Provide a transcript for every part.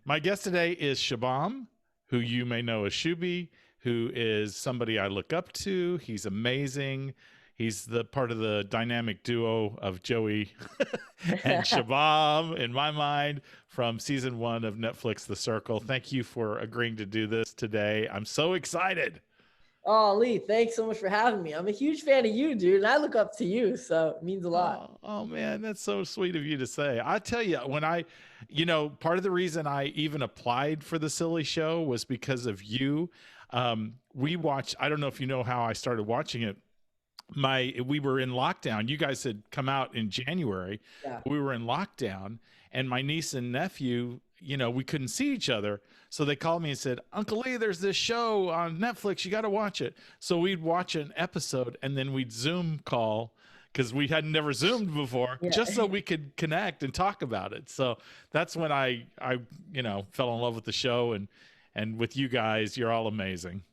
My guest today is Shubham, who you may know as Shuby, who is somebody I look up to. He's amazing. He's the part of the dynamic duo of Joey and Shubham, in my mind, from season 1 of Netflix The Circle. Thank you for agreeing to do this today. I'm so excited. Oh, Lee, thanks so much for having me. I'm a huge fan of you, dude, and I look up to you, so it means a lot. Oh man, that's so sweet of you to say. I tell you, part of the reason I even applied for the silly show was because of you. We watched, I don't know if you know how I started watching it. We were in lockdown. You guys had come out in January. Yeah. We were in lockdown, and my niece and nephew, we couldn't see each other. So they called me and said, Uncle Lee, there's this show on Netflix. You got to watch it. So we'd watch an episode and then we'd Zoom call because we had never Zoomed before, Yeah. just so we could connect and talk about it. So that's when I fell in love with the show, and with you guys. You're all amazing.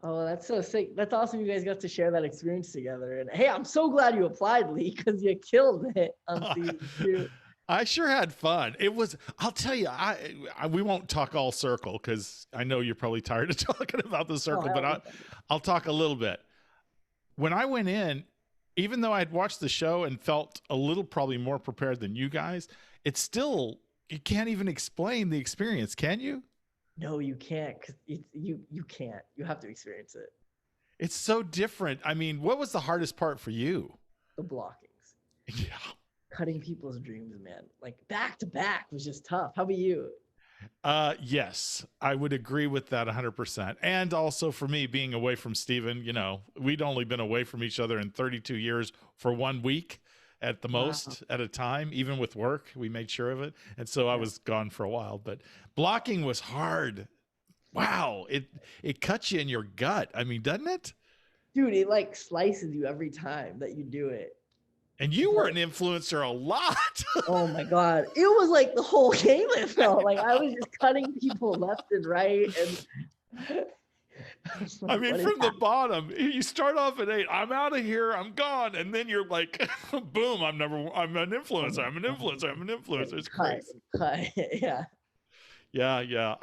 Oh, that's so sick. That's awesome you guys got to share that experience together. And hey, I'm so glad you applied, Lee, because you killed it on season 2. I sure had fun. It was, I'll tell you, we won't talk all Circle because I know you're probably tired of talking about the Circle, but I'll talk a little bit. When I went in, even though I'd watched the show and felt a little probably more prepared than you guys, it's still, you can't even explain the experience, can you? No, you can't. Cause you can't. You have to experience it. It's so different. I mean, what was the hardest part for you? The blockings. Yeah. Cutting people's dreams, man. Like back to back was just tough. How about you? Yes, I would agree with that 100%. And also for me, being away from Steven, we'd only been away from each other in 32 years for 1 week at the most at a time. Even with work, we made sure of it. And so I was gone for a while, but blocking was hard. Wow. It cuts you in your gut. I mean, doesn't it? Dude, it like slices you every time that you do it. And you were an influencer a lot. Oh my God. It was like the whole game, it felt like I was just cutting people left and right. And I mean, from the bottom, you start off at 8, I'm out of here, I'm gone. And then you're like, boom, I'm an influencer. I'm an influencer. It's crazy. Yeah. Yeah.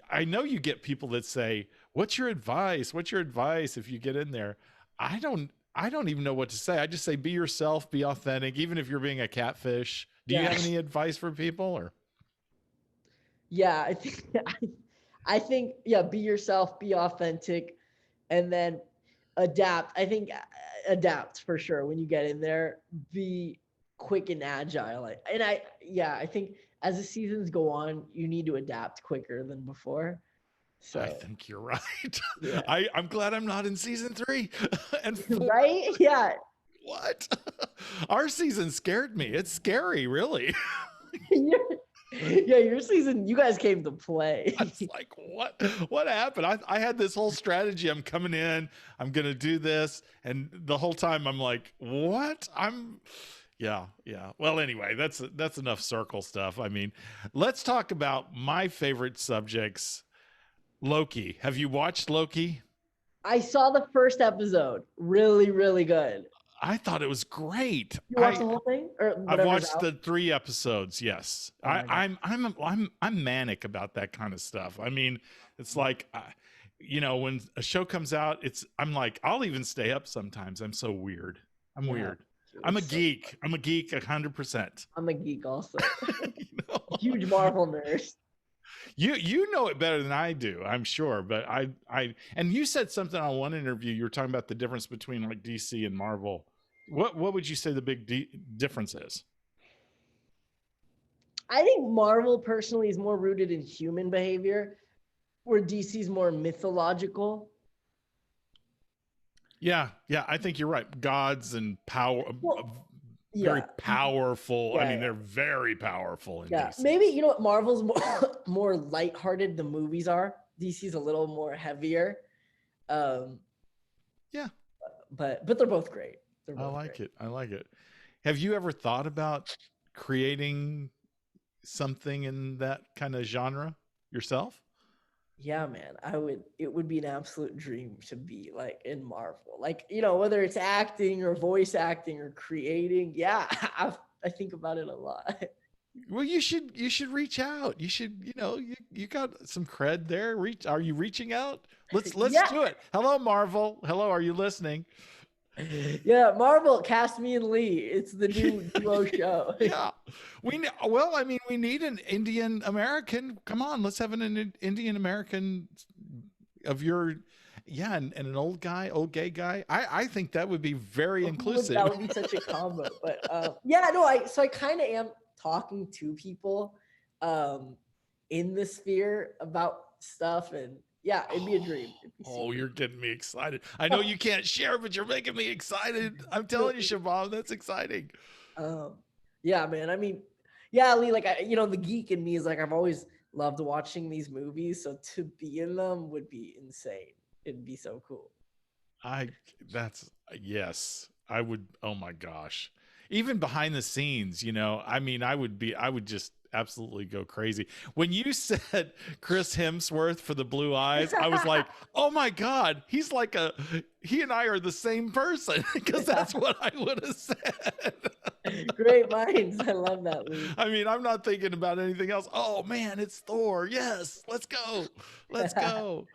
I know you get people that say, what's your advice? What's your advice if you get in there? I don't even know what to say. I just say, be yourself, be authentic, even if you're being a catfish. Do you have any advice for people, or? Yeah, I think, yeah, be yourself, be authentic, and then adapt. I think adapt for sure when you get in there. Be quick and agile. I think as the seasons go on, you need to adapt quicker than before. So I think you're right. Yeah. I'm glad I'm not in season 3 and 4. Right? Yeah. What? Our season scared me. It's scary, really. Yeah, your season, you guys came to play. I was like, what happened? I had this whole strategy. I'm coming in, I'm gonna do this, and the whole time I'm like, what? Yeah. Well, anyway, that's enough Circle stuff. I mean, let's talk about my favorite subjects. Loki. Have you watched Loki? I saw the first episode. Really, really good. I thought it was great. You watched the whole thing, or I've watched the 3 episodes. Yes, Oh I'm manic about that kind of stuff. I mean, it's like, when a show comes out, I'm like, I'll even stay up sometimes. I'm so weird. I'm weird. I'm a geek. I'm a geek 100%. I'm a geek also. Huge Marvel nerd. You know it better than I do, I'm sure. But and you said something on one interview. You were talking about the difference between like DC and Marvel. What would you say the big difference is? I think Marvel personally is more rooted in human behavior, where DC is more mythological. Yeah, I think you're right. Gods and power. Very powerful. Yeah, I mean, they're very powerful in DC. Maybe Marvel's more lighthearted. The movies are. DC's a little more heavier. Yeah, but they're both great. I like it. Have you ever thought about creating something in that kind of genre yourself? Yeah, man, it would be an absolute dream to be like in Marvel, like, whether it's acting or voice acting or creating. Yeah, I think about it a lot. Well, you should reach out. You should, you got some cred there. Are you reaching out? Let's Yeah, do it. Hello, Marvel. Hello, are you listening? yeah. Marvel cast me and Lee. It's the new duo show. Yeah. Well, I mean, we need an Indian American. Come on, let's have an Indian American of your, yeah, and an old guy, old gay guy. I think that would be very inclusive. That would be such a combo. But yeah, no, I kind of am talking to people in the sphere about stuff, and yeah, it'd be a dream. Oh, you're getting me excited. I know you can't share, but you're making me excited. I'm telling you, Shubham, that's exciting. Yeah, man. I mean, yeah, Lee, like the geek in me is like I've always loved watching these movies, so to be in them would be insane. It'd be so cool. That's yes, I would. Oh my gosh. Even behind the scenes, I mean, I would just absolutely go crazy. When you said Chris Hemsworth for the blue eyes, I was like, oh my God, he and I are the same person, because that's what I would have said. Great minds. I love that, Lee. I mean, I'm not thinking about anything else. Oh man, it's Thor. Yes, let's go. Let's go.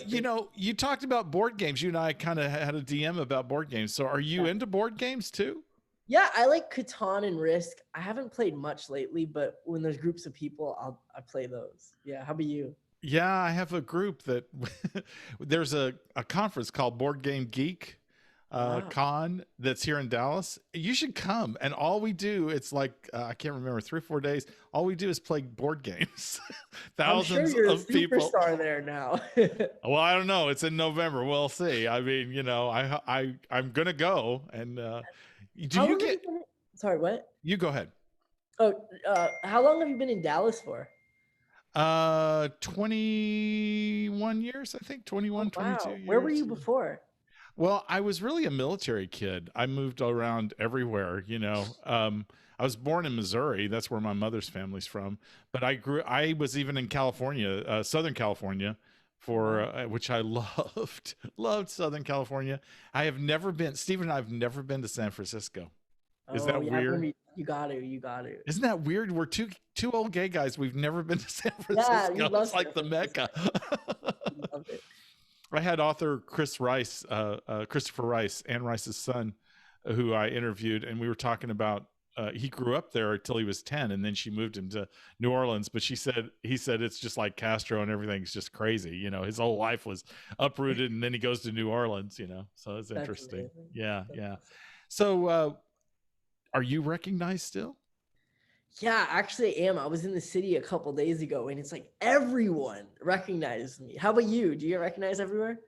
You talked about board games. You and I kind of had a DM about board games. So are you into board games too? Yeah, I like Catan and Risk. I haven't played much lately, but when there's groups of people, I play those. Yeah, how about you? Yeah, I have a group that there's a conference called Board Game Geek con that's here in Dallas. You should come. And all we do, it's like, I can't remember, 3 or 4 days. All we do is play board games. Thousands of people. Superstar there now. Well, I don't know. It's in November. We'll see. I mean, I'm going to go. And sorry, what? You go ahead. Oh, how long have you been in Dallas for? 21 years, I think. 21, 22 years. Where were you before? Well, I was really a military kid. I moved around everywhere, I was born in Missouri. That's where my mother's family's from. But I was even in California, Southern California, for which I loved Southern California. Steve and I have never been to San Francisco. Is that weird? You got to. Isn't that weird? We're two old gay guys. We've never been to San Francisco. Yeah, it's like the Mecca. I had author Christopher Rice, Anne Rice's son, who I interviewed, and we were talking about he grew up there until he was 10, and then she moved him to New Orleans. But he said it's just like Castro, and everything's just crazy. His whole life was uprooted, and then he goes to New Orleans. So it's interesting. Amazing. Yeah. So, are you recognized still? Yeah, actually I am. I was in the city a couple days ago, and it's like everyone recognizes me. How about you? Do you get recognized everywhere?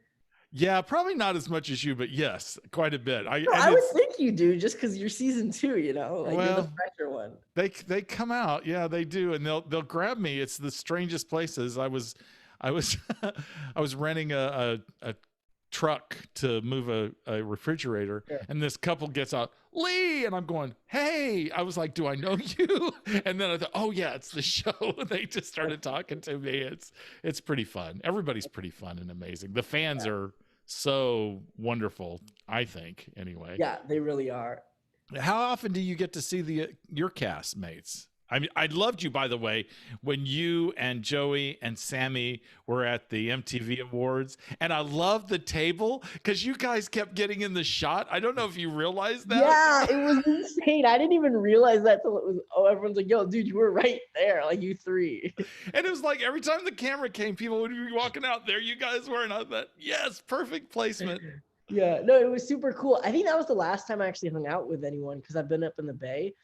Yeah, probably not as much as you, but yes, quite a bit. I would think you do, just because you're season 2, you're the fresher one. They come out, yeah, they do, and they'll grab me. It's the strangest places. I was I was renting a truck to move a refrigerator, and this couple gets out, Lee, and I'm going, hey. I was like, do I know you? And then I thought, oh yeah, it's the show. They just started talking to me. It's pretty fun. Everybody's pretty fun and amazing. The fans are so wonderful, I think, anyway. Yeah, they really are. How often do you get to see your cast mates? I mean, I loved you, by the way, when you and Joey and Sammy were at the MTV Awards. And I loved the table because you guys kept getting in the shot. I don't know if you realized that. Yeah, it was insane. I didn't even realize that till it was, everyone's like, yo, dude, you were right there, like you three. And it was like every time the camera came, people would be walking out there. You guys were, and I thought, yes, perfect placement. Yeah, no, it was super cool. I think that was the last time I actually hung out with anyone because I've been up in the Bay.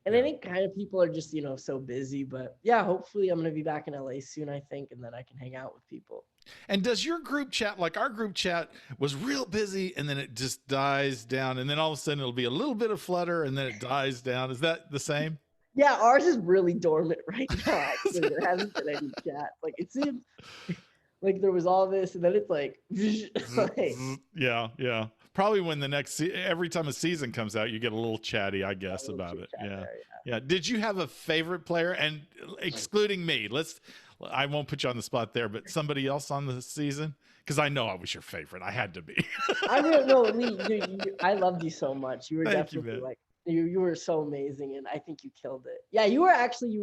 And I think kind of people are just, so busy. But yeah, hopefully I'm going to be back in LA soon, I think, and then I can hang out with people. And does your group chat, like our group chat was real busy and then it just dies down, and then all of a sudden it'll be a little bit of flutter and then it dies down? Is that the same? Yeah, ours is really dormant right now. Actually, there hasn't been any chat. Like it seems like there was all this, and then it's like, yeah. Probably when every time a season comes out, you get a little chatty, I guess, about it. Yeah. Did you have a favorite player? And excluding me, I won't put you on the spot there, but somebody else on the season? Because I know I was your favorite. I had to be. I don't know, Lee. Dude, I loved you so much. You were definitely like You were so amazing, and I think you killed it. Yeah, you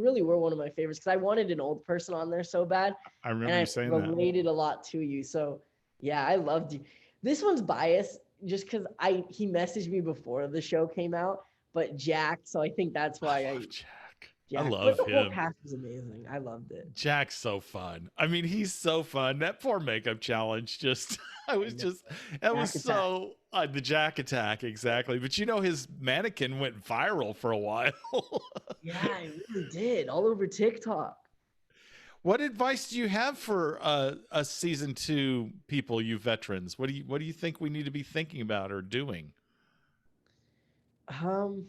really were one of my favorites because I wanted an old person on there so bad, I and remember you I saying that. related a lot to you. So yeah, I loved you. This one's biased just because he messaged me before the show came out, but Jack. So I think that's I why I love Jack. I Jack. But love the whole him. cast was amazing. I loved it. Jack's so fun. I mean, he's so fun. That poor makeup challenge just, I I was know. just, that was Jack attack. so, the Jack attack, exactly. But you know, his mannequin went viral for a while. Yeah, I really did. All over TikTok. What advice do you have for us season 2 people, you veterans? What do you think we need to be thinking about or doing? Um,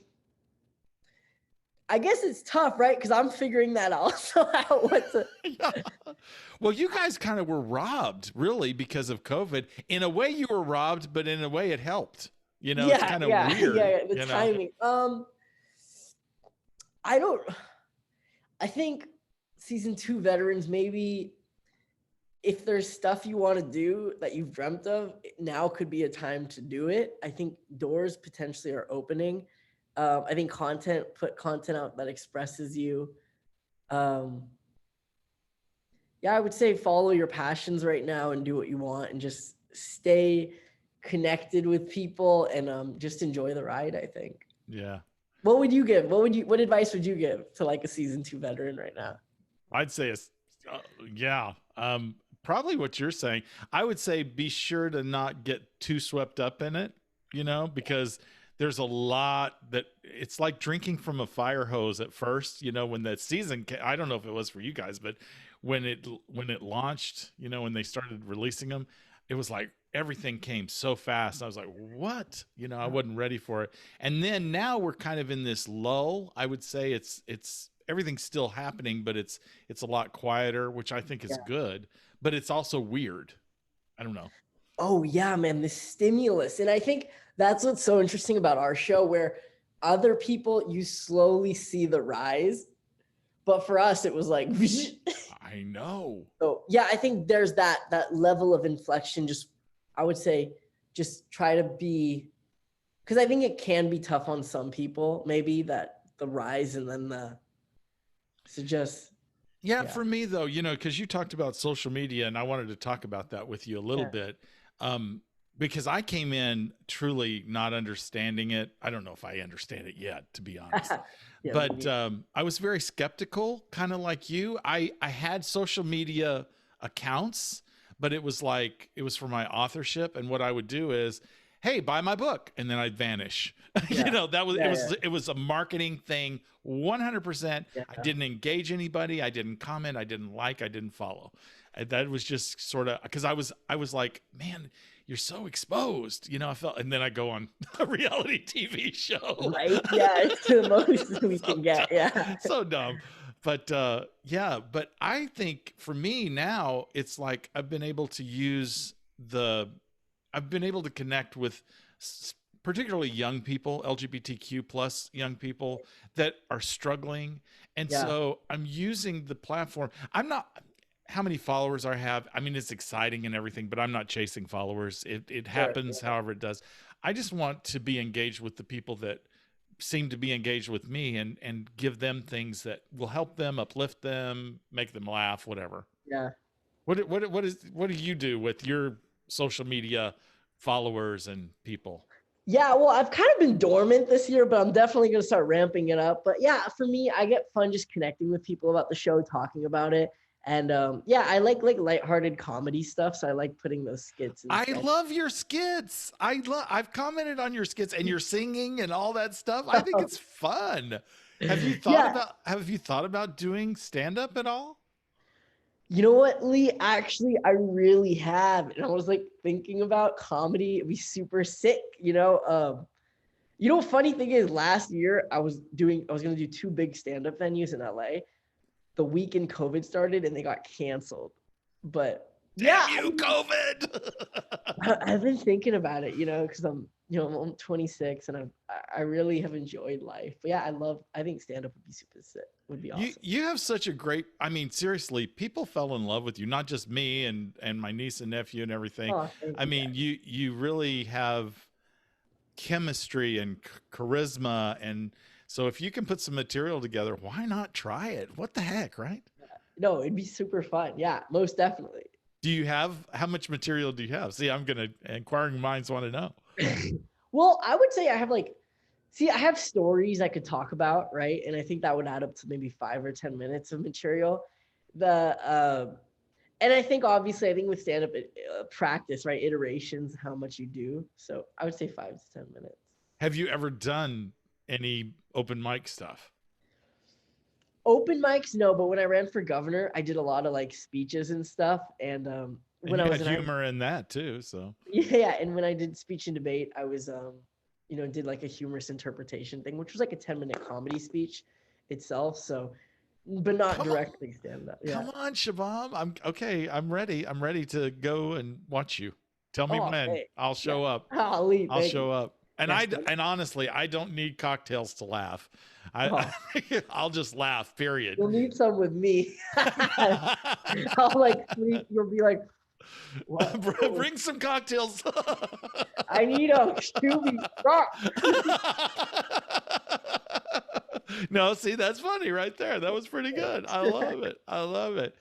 I guess it's tough, right? Because I'm figuring that also out. What to Yeah. Well, you guys kind of were robbed, really, because of COVID. In a way, you were robbed, but in a way, it helped. You know, it's Yeah, kind of yeah, yeah, weird. yeah. The You know. timing. I don't. I think season 2 veterans maybe if there's stuff you want to do that you've dreamt of, now could be a time to do it. I think doors potentially are opening. I think put content out that expresses you. Um, yeah, I would say follow your passions right now and do what you want and just stay connected with people and just enjoy the ride, I think. Yeah. What would you give? What advice would you give to like a season 2 veteran right now? I'd say it's, yeah. Probably what you're saying. I would say be sure to not get too swept up in it, you know, because there's a lot that it's like drinking from a fire hose at first, you know, when that season, I don't know if it was for you guys, but when it launched, you know, when they started releasing them, it was like everything came so fast. I was like, what? You know, I wasn't ready for it. And then now we're kind of in this lull. I would say it's everything's still happening, but it's a lot quieter, which I think is Yeah. good, but it's also weird. I don't know. Oh yeah, man, the stimulus. And I think that's what's so interesting about our show where other people you slowly see the rise, but for us it was like I know. so yeah, I think there's that level of inflection just I would say just try to be because I think it can be tough on some people, maybe that the rise and then the so just Yeah, yeah. for me though, you know, because you talked about social media, and I wanted to talk about that with you a little Yeah. bit, um, because I came in truly not understanding it. I don't know if I understand it yet, to be honest, Yeah, me but neither. I was very skeptical, kind of like you. I had social media accounts, but it was like it was for my authorship, and what I would do is, hey, buy my book, and then I'd vanish. You Yeah. know, that was Yeah, it was a marketing thing, 100%. yeah, I yeah. didn't engage anybody. I didn't comment. I didn't like. I didn't follow. That was just sort of because I was like, man, you're so exposed. You know, I felt, and then I go on a reality TV show. Right? Yeah, it's the most we So can get. Yeah. so dumb. But yeah, but I think for me now, it's like I've been able to connect with particularly young people, LGBTQ plus young people that are struggling. And Yeah. so I'm using the platform. I'm not, how many followers I have. I mean, it's exciting and everything, but I'm not chasing followers. It Sure. happens however it does. I just want to be engaged with the people that seem to be engaged with me, and give them things that will help them, uplift them, make them laugh, whatever. Yeah. What do you do with your social media followers and people? Yeah, well, I've kind of been dormant this year, but I'm definitely going to start ramping it up. But yeah, for me, I get fun just connecting with people about the show, talking about it. And yeah, I like lighthearted comedy stuff, so I like putting those skits and I sketches. love your skits. I've commented on your skits and your singing and all that stuff. I think it's fun. Yeah, Have you thought about doing stand up at all? you know what, Lee? Actually, I really have, and I was like thinking about comedy. It'd be super sick, you know. Funny thing is, last year I was gonna do two big stand-up venues in LA. The weekend COVID started and they got canceled. But yeah, Damn you, COVID. I've been thinking about it, because I'm 26 and I really have enjoyed life. But yeah, I think stand-up would be super sick, would be awesome. You have such a great, I mean, seriously, people fell in love with you, not just me and my niece and nephew and everything. Oh, thank I you mean, guys. you really have chemistry and charisma. And so if you can put some material together, why not try it? What the heck, right? No, it'd be super fun. Yeah, most definitely. Do you have, how much material do you have? See, I'm going to, inquiring minds want to know. Well, I would say I have like, see, I have stories I could talk about, right? And I think that would add up to maybe 5 or 10 minutes of material. And I think obviously, I think with stand up practice, right? Iterations, how much you do. So I would say 5 to 10 minutes. Have you ever done any open mic stuff? Open mics, no, but when I ran for governor, I did a lot of like speeches and stuff. And And when you I got was in humor in that too. So yeah, and when I did speech and debate, I was did like a humorous interpretation thing, which was like a 10-minute comedy speech itself. So, but not come on, directly stand up. Yeah. come on, Shabam. I'm okay. I'm ready. I'm ready to go and watch you. Tell me Oh, when. hey, I'll yeah. show up. Ali, I'll thank you. show up. And Yes, man. and honestly, I don't need cocktails to laugh. I Oh, I'll just laugh. Period. you'll need some with me. I'll like sleep. You'll be like, what? Bring some cocktails. I need a Scooby Stop. No, see, that's funny right there. That was pretty good. I love it. I love it.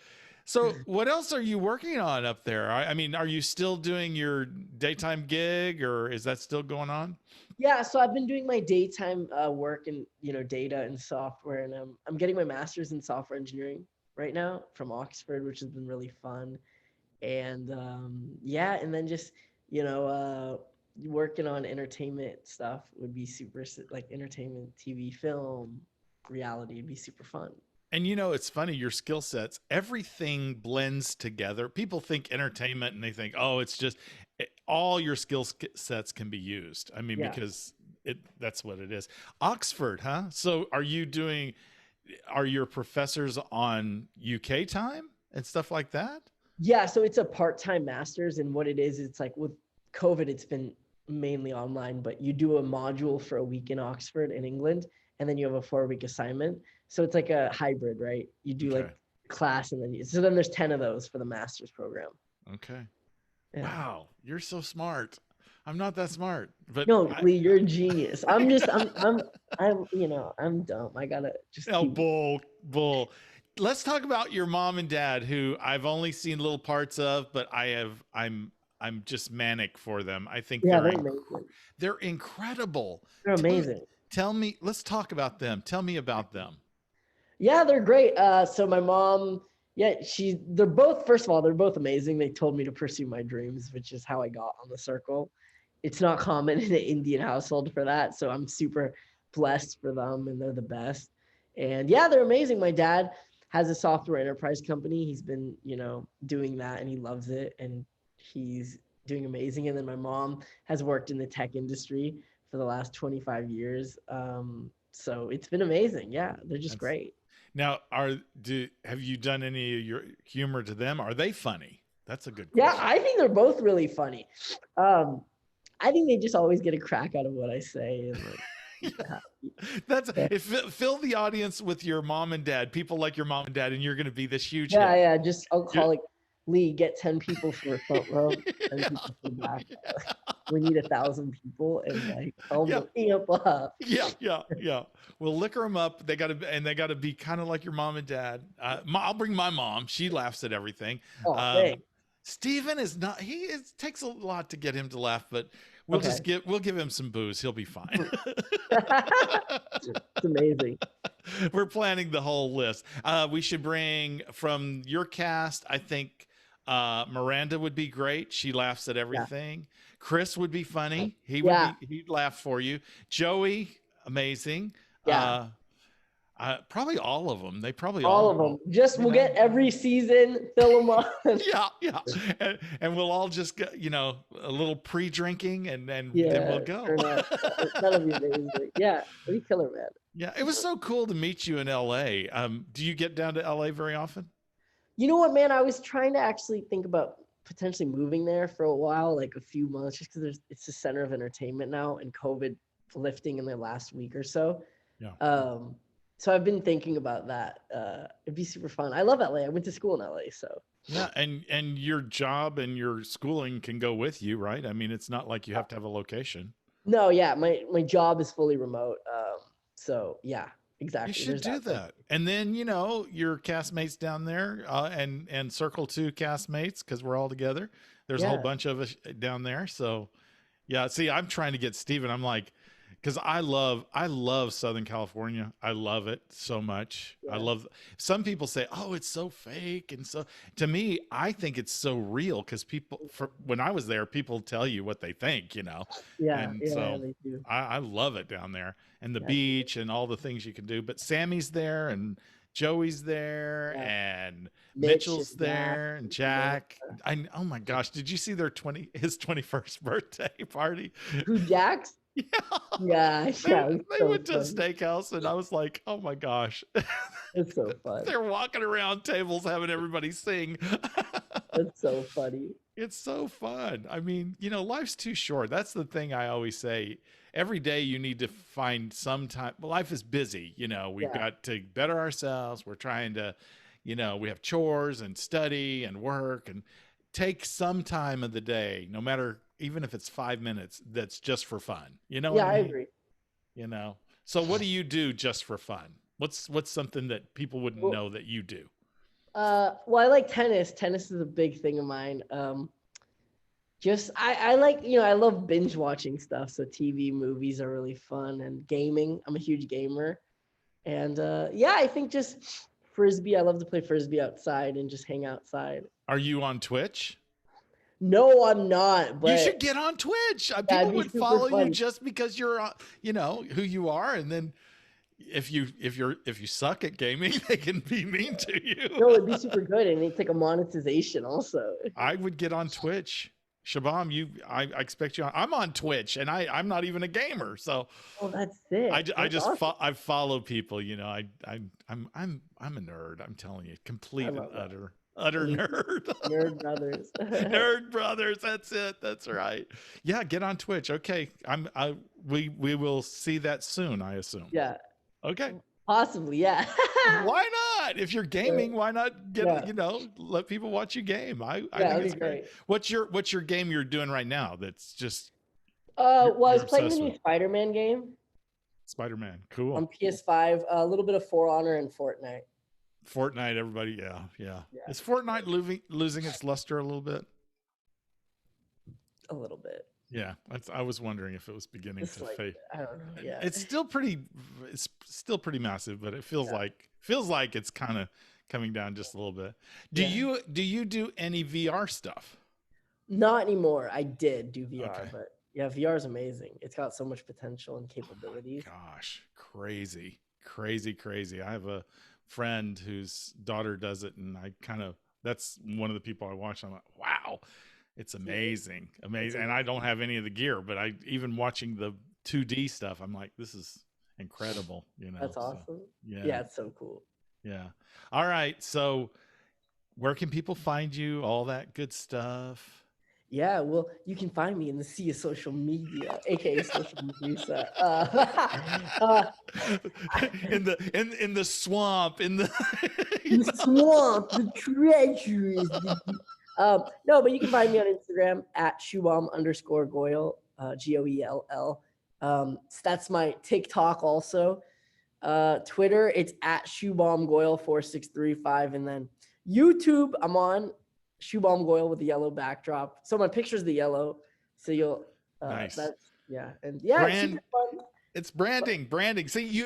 So, what else are you working on up there? I mean, are you still doing your daytime gig, or is that still going on? Yeah, so I've been doing my daytime work in data and software, and I'm getting my master's in software engineering right now from Oxford, which has been really fun. And yeah, and then just working on entertainment stuff would be super, like entertainment, TV, film, reality would be super fun. And it's funny, your skill sets, everything blends together. People think entertainment and they think, oh, it's just all your sets can be used. I mean, Yeah. because that's what it is. Oxford, huh? So are your professors on UK time and stuff like that? Yeah, so it's a part-time master's, and what it is, it's like with COVID, it's been mainly online, but you do a module for a week in Oxford in England, and then you have a 4-week assignment. So it's like a hybrid, right? You do Okay. like class, and then there's 10 of those for the master's program. Okay. Yeah. Wow, you're so smart. I'm not that smart, but No, Lee, you're a genius. I'm dumb. I gotta just oh, keep. bull. Let's talk about your mom and dad, who I've only seen little parts of, but I'm just manic for them. I think Yeah, they're amazing. they're incredible. They're amazing. Tell me, let's talk about them. Tell me about them. Yeah, they're great. So my mom, yeah, they're both, first of all, they're both amazing. They told me to pursue my dreams, which is how I got on the circle. It's not common in an Indian household for that. So I'm super blessed for them, and they're the best. And yeah, they're amazing. My dad has a software enterprise company. He's been, doing that, and he loves it, and he's doing amazing. And then my mom has worked in the tech industry for the last 25 years. So it's been amazing. Yeah, they're just great. Now, have you done any of your humor to them? Are they funny? That's a good Yeah, question. I think they're both really funny. I think they just always get a crack out of what I say. And Fill the audience with your mom and dad, people like your mom and dad, and you're going to be this huge yeah, hit. yeah. Just I'll call it Lee. Get 10 people for front row, 10 people for back. We need 1,000 people, and like tell them to amp up. Yeah. We'll liquor them up. They got to be kind of like your mom and dad. I'll bring my mom. She laughs at everything. Oh, Steven is not. It takes a lot to get him to laugh, but we'll give him some booze. He'll be fine. It's amazing. We're planning the whole list. We should bring from your cast. I think Miranda would be great. She laughs at everything. Yeah. Chris would be funny. He'd laugh for you. Joey, amazing. Yeah. Probably all of them. They probably all of them. We'll get every season, fill them up. Yeah. And we'll all just get, a little pre-drinking, and then we'll go. That'll be amazing. Yeah, we killer, man. Yeah, it was so cool to meet you in LA. Do you get down to LA very often? You know what, man? I was trying to actually think about potentially moving there for a while, like a few months, just because it's the center of entertainment now, and COVID lifting in the last week or so. Yeah. So I've been thinking about that. It'd be super fun. I love LA. I went to school in LA, so. Yeah, and your job and your schooling can go with you, right? I mean, it's not like you have to have a location. No, yeah, my job is fully remote. So yeah, You exactly. should There's do that. that. And then, your castmates down there, and Circle 2 castmates, because we're all together. There's a whole Yeah, bunch of us down there. So, yeah, see, I'm trying to get Steven. I'm like, because I love Southern California. I love it so much. I yeah, love, some people say, oh, it's so fake. And so to me, I think it's so real because when I was there, people tell you what they think. yeah, And yeah. so They do. I love it down there, and the Yeah, beach and all the things you can do. But Sammy's there, and Joey's there, yeah. and Mitch and Mitchell's Jack there, and and Jack. Melissa. Oh my gosh, did you see his 21st birthday party? Who Jack's? Yeah. Yeah, They yeah. It's they so went to a funny. steakhouse, and I was like, "Oh my gosh." It's so fun. They're walking around tables having everybody sing. It's so funny. It's so fun. I mean, life's too short. That's the thing I always say. Every day you need to find some time. Well, life is busy. We've Yeah, got to better ourselves. We're trying to, we have chores and study and work, and take some time of the day, no matter, even if it's 5 minutes, that's just for fun. You know what yeah. I I mean? agree. You know. So what do you do just for fun? What's something that people wouldn't Well, know that you do? well, I like tennis. Tennis is a big thing of mine. Just I like I love binge watching stuff. So TV, movies are really fun, and gaming. I'm a huge gamer, and yeah, I think just frisbee. I love to play frisbee outside and just hang outside. Are you on Twitch? No, I'm not, You should but get on Twitch. yeah, People it'd be would super follow you fun. just because you're, who you are, and then if you suck at gaming, they can be mean to you. No, it'd be super good, and it's like a monetization also. I would get on Twitch. Shabam, I expect you on. I'm on Twitch, and I'm not even a gamer, so Oh, that's sick. I That's just awesome. I follow people. I'm a nerd. I'm telling you, I complete and love that. utter Elite nerd. nerd brothers. Nerd brothers. That's it. That's right. Yeah, get on Twitch. Okay, we will see that soon, I assume. Yeah, Okay. possibly. Yeah. Why not? If you're gaming, why not Yeah, let people watch you game? I yeah, think that'd it's be great. great. What's your game you're doing right now that's just Well, I you're was playing the obsessed new with? Spider-Man game Spider-Man. Cool. on PS5. A little bit of For Honor and Fortnite. Fortnite, everybody, yeah, yeah. Yeah, Is Fortnite losing its luster a little bit? a little bit. Yeah, I was wondering if it was beginning Just to like fade. I don't know. Yeah, It's still pretty massive, but it feels yeah. like it's kind of coming down just a little bit. Do Yeah. you do any VR stuff? Not anymore. I did do VR, Okay. but yeah, VR is amazing. It's got so much potential and Oh capabilities. my gosh, crazy, crazy, crazy. I have a friend whose daughter does it, and that's one of the people I watch. I'm like, wow, it's amazing, It's amazing. And I don't amazing. have any of the gear, but I even watching the 2D stuff, I'm like, this is incredible, That's So awesome. yeah, Yeah, it's so cool. yeah. All right, so where can people find you? All that good stuff. Yeah, well, you can find me in the sea of social media, aka social media. In the swamp, in the The swamp, the treasures. No, but you can find me on Instagram at Shubham_Goyle, Goell. So that's my TikTok also. Twitter, it's at Shubham Goyle 4635, and then YouTube, I'm on Shubham Goyle with the yellow backdrop. So my picture's the yellow. So you'll nice that's yeah, and yeah, it's brand. super fun. It's branding. See,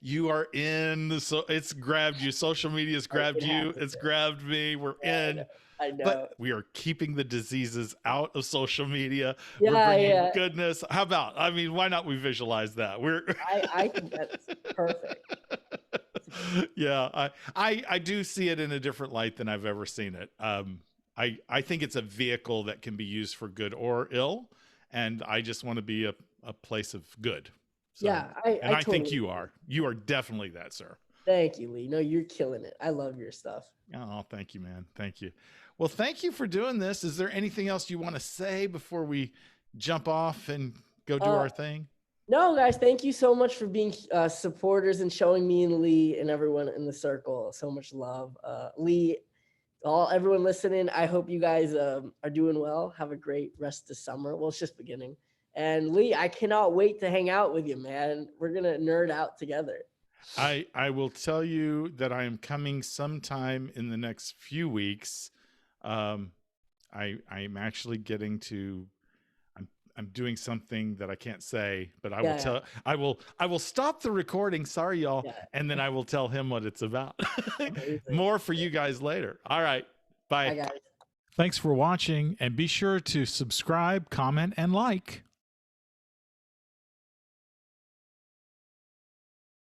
you are in the, so it's grabbed you. Social media's grabbed It has you. to It's be. grabbed me. We're Yeah, in. I know. But we are keeping the diseases out of social media. We're Yeah, bringing yeah. goodness. How about? I mean, why not we visualize that? We're I think that's perfect. yeah, I do see it in a different light than I've ever seen it. I think it's a vehicle that can be used for good or ill, and I just want to be a place of good. So, Yeah, and I I think totally you agree. are. You are definitely that, sir. Thank you, Lee. No, you're killing it. I love your stuff. Oh, thank you, man. Thank you. Well, thank you for doing this. Is there anything else you want to say before we jump off and go do Uh, our thing? no, guys, thank you so much for being supporters and showing me and Lee and everyone in the circle so much love. Lee, everyone listening, I hope you guys are doing well. Have a great rest of summer. Well, it's just beginning. And Lee, I cannot wait to hang out with you, man. We're gonna nerd out together. I will tell you that I am coming sometime in the next few weeks. Um, I'm actually getting to. I'm doing something that I can't say, but I will Yeah, tell. I will stop the recording. Sorry, y'all, yeah. and then I will tell him what it's about. Amazing. More for you guys later. All right, bye. Bye, guys. Thanks for watching, and be sure to subscribe, comment, and like.